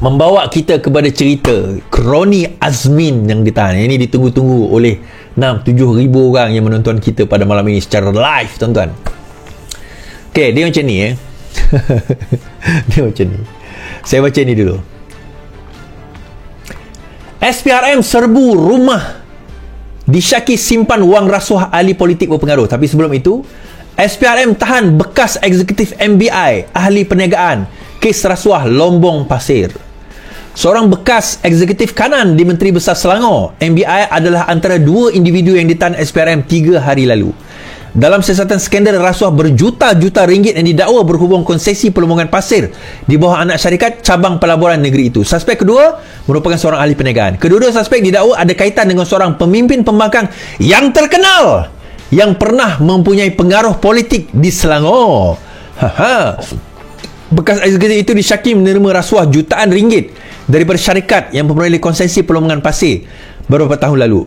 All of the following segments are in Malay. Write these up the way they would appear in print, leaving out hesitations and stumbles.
membawa kita kepada cerita Kroni Azmin yang ditahan. Ini ditunggu-tunggu oleh 6-7 ribu orang yang menonton kita pada malam ini secara live, tuan-tuan. Okay, dia macam ni dia macam ni. Saya baca ni dulu. SPRM serbu rumah disyaki simpan wang rasuah ahli politik berpengaruh. Tapi sebelum itu, SPRM tahan bekas eksekutif MBI ahli perniagaan kes rasuah Lombong Pasir. Seorang bekas eksekutif kanan di Menteri Besar Selangor MBI adalah antara dua individu yang ditahan SPRM 3 hari lalu dalam siasatan skandal rasuah berjuta-juta ringgit yang didakwa berhubung konsesi pelemongan pasir di bawah anak syarikat cabang pelaburan negeri itu. Suspek kedua merupakan seorang ahli perniagaan. Kedua-dua suspek didakwa ada kaitan dengan seorang pemimpin pembangkang yang terkenal yang pernah mempunyai pengaruh politik di Selangor. Bekas eksekutif itu disyaki menerima rasuah jutaan ringgit daripada syarikat yang memperoleh konsesi pelemongan pasir beberapa tahun lalu.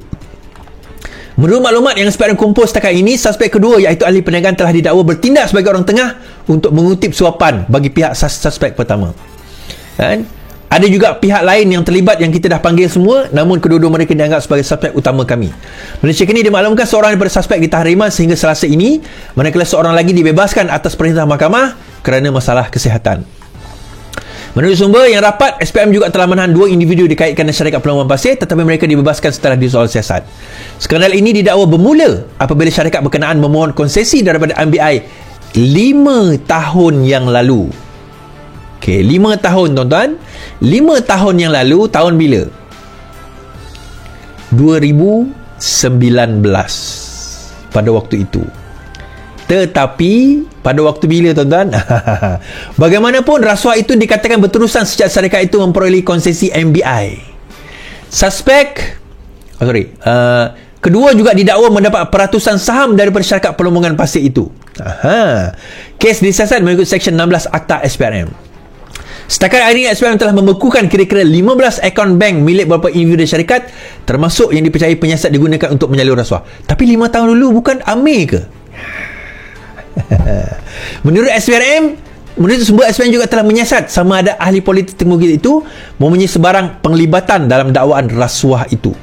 Menurut maklumat yang SPRM kumpul setakat ini, suspek kedua iaitu ahli perniagaan telah didakwa bertindak sebagai orang tengah untuk mengutip suapan bagi pihak suspek pertama. Kan? Ada juga pihak lain yang terlibat yang kita dah panggil semua, namun kedua-dua mereka dianggap sebagai suspek utama kami. Malaysia kini dimaklumkan seorang daripada suspek ditahan riman sehingga Selasa ini, manakala seorang lagi dibebaskan atas perintah mahkamah kerana masalah kesihatan. Menurut sumber yang rapat, SPM juga telah menahan dua individu dikaitkan dengan syarikat pelemongan pasir, tetapi mereka dibebaskan setelah disoal siasat. Skandal ini didakwa bermula apabila syarikat berkenaan memohon konsesi daripada MBI 5 tahun yang lalu. Okey, 5 tahun, tuan-tuan. 5 tahun yang lalu, tahun bila? 2019 pada waktu itu. Tetapi pada waktu bila, tuan-tuan? Bagaimanapun rasuah itu dikatakan berterusan sejak syarikat itu memperoleh konsesi MBI. Suspek kedua juga didakwa mendapat peratusan saham daripada syarikat pelemongan pasir itu. Kes disiasat mengikut Seksyen 16 Akta SPRM. Setakat hari ini, SPRM telah membekukan kira-kira 15 akaun bank milik beberapa individu syarikat, termasuk yang dipercayai penyiasat digunakan untuk menyalur rasuah. Tapi 5 tahun dulu bukan Amir ke? Menurut sumber SPRM juga telah menyiasat sama ada ahli politik teknologi itu mempunyai sebarang penglibatan dalam dakwaan rasuah itu.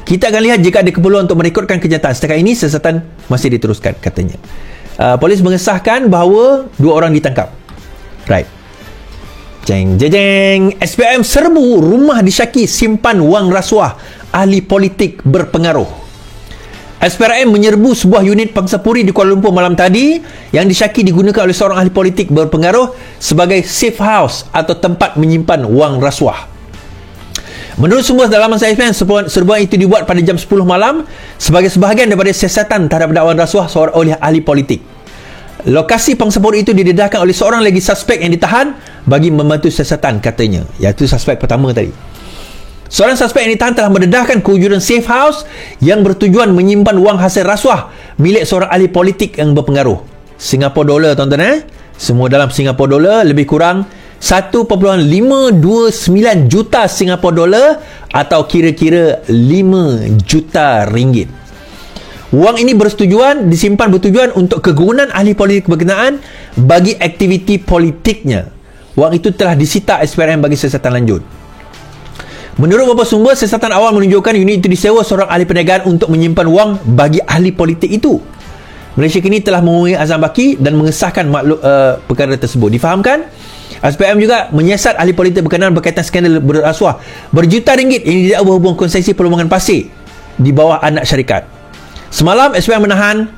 Kita akan lihat jika ada keperluan untuk merekodkan kenyataan. Setakat ini siasatan masih diteruskan, katanya. Polis mengesahkan bahawa 2 orang ditangkap. Right. Jeng. SPM serbu rumah disyaki simpan wang rasuah ahli politik berpengaruh. SPRM menyerbu sebuah unit pangsapuri di Kuala Lumpur malam tadi yang disyaki digunakan oleh seorang ahli politik berpengaruh sebagai safe house atau tempat menyimpan wang rasuah. Menurut sumber dalaman SPRM, serbuan itu dibuat pada jam 10 malam sebagai sebahagian daripada siasatan terhadap dakwaan rasuah oleh ahli politik. Lokasi pangsapuri itu didedahkan oleh seorang lagi suspek yang ditahan bagi membantu siasatan, katanya, iaitu suspek pertama tadi. Seorang suspek yang ditahan telah mendedahkan kewujudan safe house yang bertujuan menyimpan wang hasil rasuah milik seorang ahli politik yang berpengaruh. Singapura dolar, tuan-tuan. Semua dalam Singapura dolar, lebih kurang 1.529 juta Singapura dolar atau kira-kira 5 juta ringgit. Wang ini disimpan bertujuan untuk kegunaan ahli politik berkenaan bagi aktiviti politiknya. Wang itu telah disita SPRM bagi siasatan lanjut. Menurut beberapa sumber, siasatan awal menunjukkan unit itu disewa seorang ahli perniagaan untuk menyimpan wang bagi ahli politik itu. Malaysia kini telah memenuhi azam baki dan mengesahkan perkara tersebut. Difahamkan, SPM juga menyiasat ahli politik berkenaan berkaitan skandal berrasuah berjuta ringgit yang didakwa berhubung konsesi pelemongan pasir di bawah anak syarikat. Semalam, SPM menahan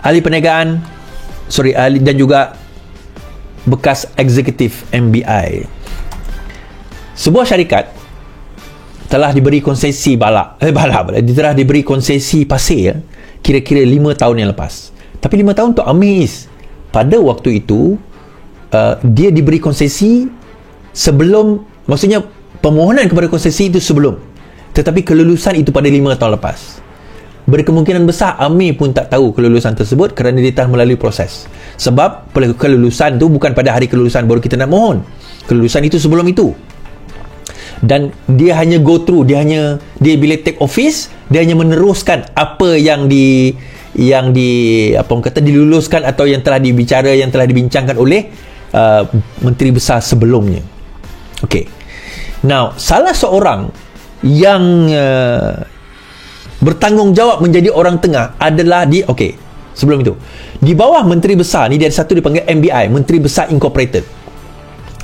ahli perniagaan dan juga bekas eksekutif MBI. Sebuah syarikat telah diberi konsesi telah diberi konsesi pasir kira-kira 5 tahun yang lepas. Tapi 5 tahun tu amis. Pada waktu itu dia diberi konsesi sebelum, maksudnya permohonan kepada konsesi itu sebelum, tetapi kelulusan itu pada 5 tahun lepas. Berkemungkinan besar Amir pun tak tahu kelulusan tersebut kerana dia telah melalui proses. Sebab kelulusan tu bukan pada hari kelulusan baru kita nak mohon. Kelulusan itu sebelum itu. Dan dia hanya go through, dia bila take office, dia hanya meneruskan apa yang diluluskan atau yang telah dibincangkan oleh Menteri Besar sebelumnya. Okey. Now, salah seorang yang bertanggungjawab menjadi orang tengah adalah sebelum itu, di bawah Menteri Besar ni dia ada satu dipanggil MBI, Menteri Besar Incorporated.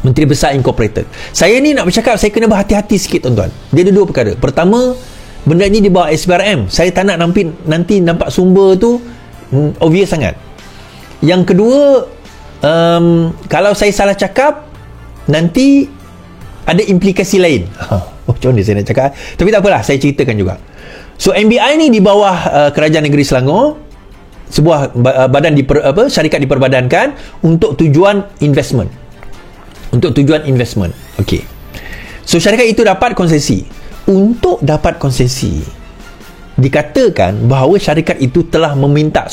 Menteri Besar Incorporated. Saya ni nak bercakap, saya kena berhati-hati sikit tuan-tuan. Dia ada dua perkara. Pertama, benda ni di bawah SPRM. Saya tak nak nanti nampak sumber tu obvious sangat. Yang kedua, kalau saya salah cakap, nanti ada implikasi lain. Macam mana saya nak cakap? Tapi tak apalah, saya ceritakan juga. So MBI ni di bawah Kerajaan Negeri Selangor, sebuah badan syarikat diperbadankan untuk tujuan investment. Okey. So syarikat itu dapat konsesi. Untuk dapat konsesi, dikatakan bahawa syarikat itu telah meminta,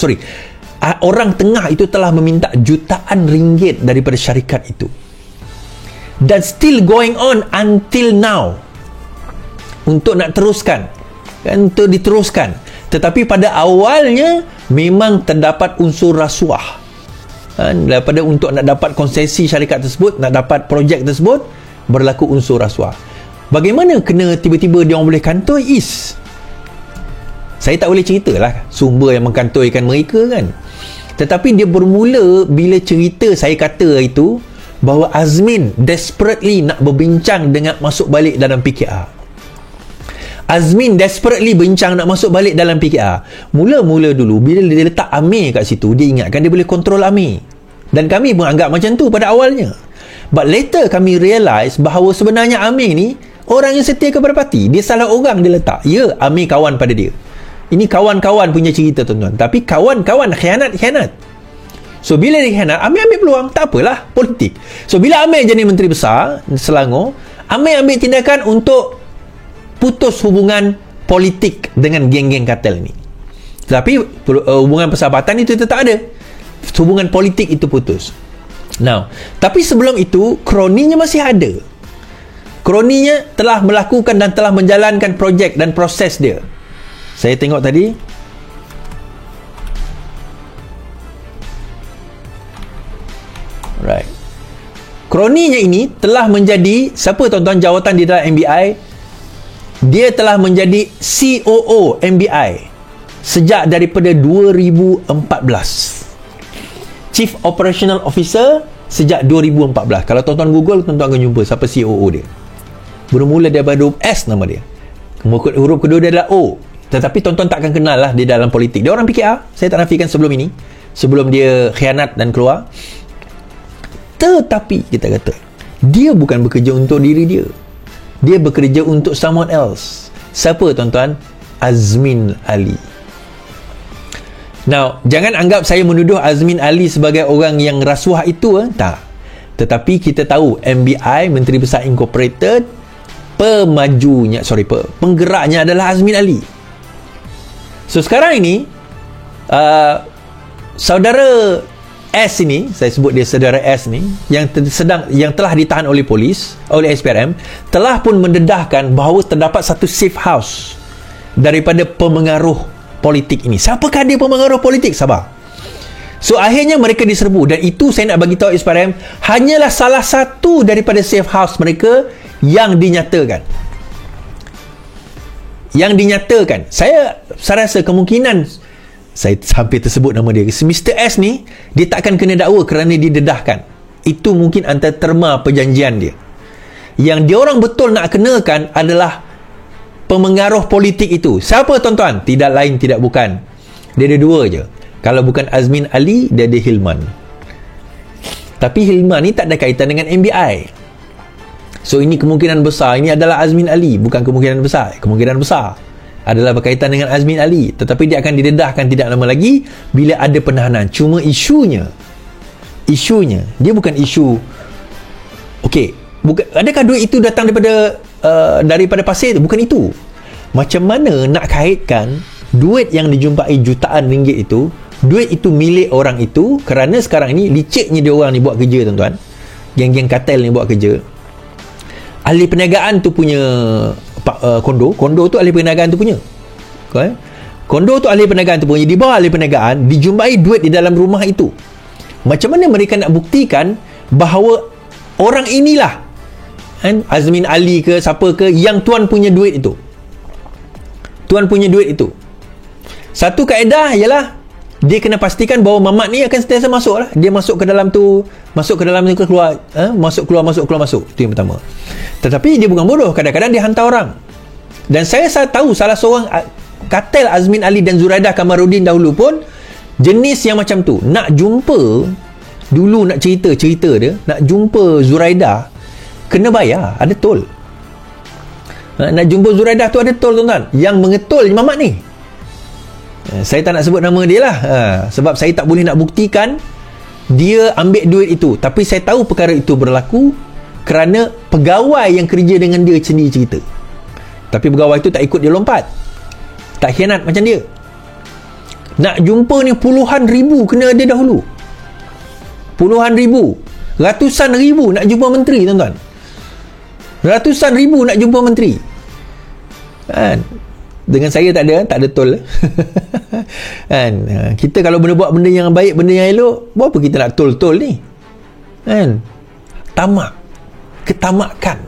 orang tengah itu telah meminta jutaan ringgit daripada syarikat itu. Dan still going on until now. Untuk nak teruskan. Untuk diteruskan. Tetapi pada awalnya memang terdapat unsur rasuah. Daripada untuk nak dapat konsesi syarikat tersebut, nak dapat projek tersebut, berlaku unsur rasuah. Bagaimana kena tiba-tiba dia orang boleh kantoi saya tak boleh ceritalah sumber yang mengkantoikan mereka kan. Tetapi dia bermula bila cerita saya kata itu bahawa Azmin desperately nak berbincang dengan masuk balik dalam PKR. Azmin desperately bincang nak masuk balik dalam PKR. Mula-mula dulu bila dia letak Amir kat situ, dia ingatkan dia boleh kontrol Amir. Dan kami pun anggap macam tu pada awalnya. But later kami realise bahawa sebenarnya Amir ni orang yang setia kepada parti. Dia salah orang dia letak. Ya, Amir kawan pada dia. Ini kawan-kawan punya cerita tuan-tuan. Tapi kawan-kawan khianat. So bila dia khianat, Amir ambil peluang. Tak apalah, politik. So bila Amir jadi Menteri Besar Selangor, Amir ambil tindakan untuk putus hubungan politik dengan geng-geng kartel ni. Tapi hubungan persahabatan itu tetap ada. Hubungan politik itu putus. Now, tapi sebelum itu kroninya masih ada. Kroninya telah melakukan dan telah menjalankan projek dan proses dia. Saya tengok tadi. Right. Kroninya ini telah menjadi, siapa tuan-tuan jawatan di dalam MBI? Dia telah menjadi COO MBI sejak daripada 2014. Chief Operational Officer sejak 2014. Kalau tuan-tuan Google, tuan-tuan akan jumpa siapa COO dia. Bermula daripada huruf S nama dia. Huruf kedua dia adalah O. Tetapi tuan-tuan takkan kenal lah dia dalam politik. Dia orang PKR. Saya tak nafikan sebelum ini. Sebelum dia khianat dan keluar. Tetapi kita kata, dia bukan bekerja untuk diri dia. Dia bekerja untuk someone else. Siapa tuan-tuan? Azmin Ali. Now, jangan anggap saya menuduh Azmin Ali sebagai orang yang rasuah itu. Tak. Tetapi kita tahu MBI, Menteri Besar Incorporated, penggeraknya adalah Azmin Ali. So sekarang ini saudara S ini, saya sebut dia saudara S ni, yang telah ditahan oleh polis, oleh SPRM, telah pun mendedahkan bahawa terdapat satu safe house daripada pemengaruh politik ini. Siapakah dia pemengaruh politik? Sabar. So akhirnya mereka diserbu, dan itu saya nak bagi tahu SPRM hanyalah salah satu daripada safe house mereka yang dinyatakan. Saya rasa kemungkinan, saya hampir tersebut nama dia, Mr. S ni dia takkan kena dakwa kerana didedahkan. Itu mungkin antara terma perjanjian dia. Yang dia orang betul nak kenakan adalah pemengaruh politik itu. Siapa tuan-tuan? Tidak lain tidak bukan, dia ada dua je. Kalau bukan Azmin Ali, dia ada Hilman. Tapi Hilman ni tak ada kaitan dengan MBI. So ini kemungkinan besar, ini adalah Azmin Ali. Bukan kemungkinan besar, kemungkinan besar adalah berkaitan dengan Azmin Ali. Tetapi dia akan didedahkan tidak lama lagi bila ada penahanan. Cuma isunya dia bukan isu adakah duit itu datang daripada pasir tu? Bukan itu. Macam mana nak kaitkan duit yang dijumpai jutaan ringgit itu, duit itu milik orang itu, kerana sekarang ni liciknya dia orang ni buat kerja tuan-tuan, geng-geng kartel ni buat kerja. Ahli perniagaan tu punya kondo tu ahli perniagaan tu punya. Kondo tu ahli perniagaan tu punya. Di bawah ahli perniagaan dijumpai duit di dalam rumah itu. Macam mana mereka nak buktikan bahawa orang inilah kan, Azmin Ali ke siapa ke, yang tuan punya duit itu. Tuan punya duit itu. Satu kaedah ialah dia kena pastikan bahawa mamat ni akan sentiasa masuk lah. Dia masuk ke dalam tu, keluar, masuk keluar. Itu yang pertama. Tetapi dia bukan bodoh, kadang-kadang dia hantar orang. Dan saya tahu salah seorang kartel Azmin Ali dan Zuraidah Kamarudin dahulu pun jenis yang macam tu. Nak jumpa, dulu nak cerita dia, nak jumpa Zuraidah kena bayar, ada tol. Nak jumpa Zuraidah tu ada tol, tuan-tuan. Yang mengetol mamat ni, saya tak nak sebut nama dia lah, sebab saya tak boleh nak buktikan dia ambil duit itu. Tapi saya tahu perkara itu berlaku kerana pegawai yang kerja dengan dia sendiri cerita. Tapi pegawai itu tak ikut dia lompat, tak khianat macam dia. Nak jumpa ni puluhan ribu kena ada dahulu. Puluhan ribu, ratusan ribu nak jumpa menteri, tuan-tuan. Ratusan ribu nak jumpa menteri. Kan? Dengan saya tak ada tol. Kan? Kita kalau buat benda yang baik, benda yang elok, buat apa kita nak tol ni? Kan? Tamak, ketamakan.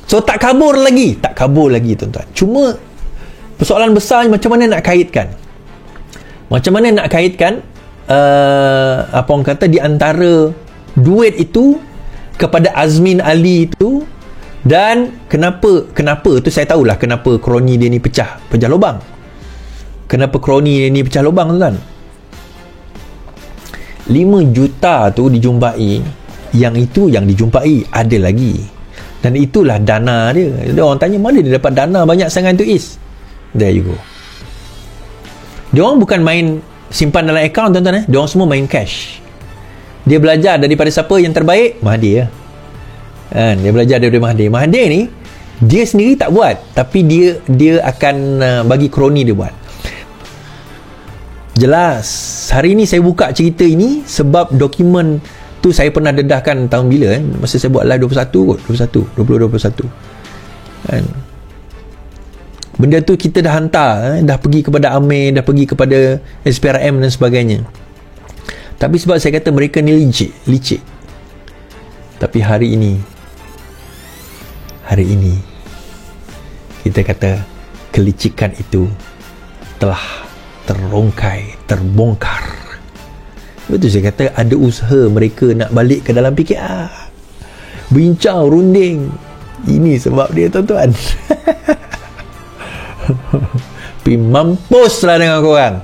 So tak kabur lagi, tuan-tuan. Cuma persoalan besar macam mana nak kaitkan? Apa orang kata, di antara duit itu kepada Azmin Ali itu, dan kenapa tu saya tahulah kenapa kroni dia ni pecah lubang. Kenapa kroni dia ni pecah lubang, tuan-tuan? 5 juta tu dijumpai, yang itu yang dijumpai ada lagi, dan itulah dana dia. Orang tanya mana dia dapat dana banyak sangat tu, Is. There you go. Dia orang bukan main simpan dalam akaun, tuan-tuan. Dia orang semua main cash. Dia belajar daripada siapa yang terbaik? Mahathir. Dia belajar daripada Mahathir. Mahathir ni dia sendiri tak buat, tapi dia akan bagi kroni dia buat. Jelas. Hari ni saya buka cerita ini sebab dokumen tu saya pernah dedahkan tahun bila, masa saya buat live 2021. Kan? Benda tu kita dah hantar, dah pergi kepada Amir, dah pergi kepada SPRM dan sebagainya. Tapi sebab saya kata mereka ni licik. Tapi hari ini kita kata kelicikan itu telah terbongkar. Betul, saya kata ada usaha mereka nak balik ke dalam PKR, bincang, runding. Ini sebab dia, tuan-tuan. Mampuslah dengan korang.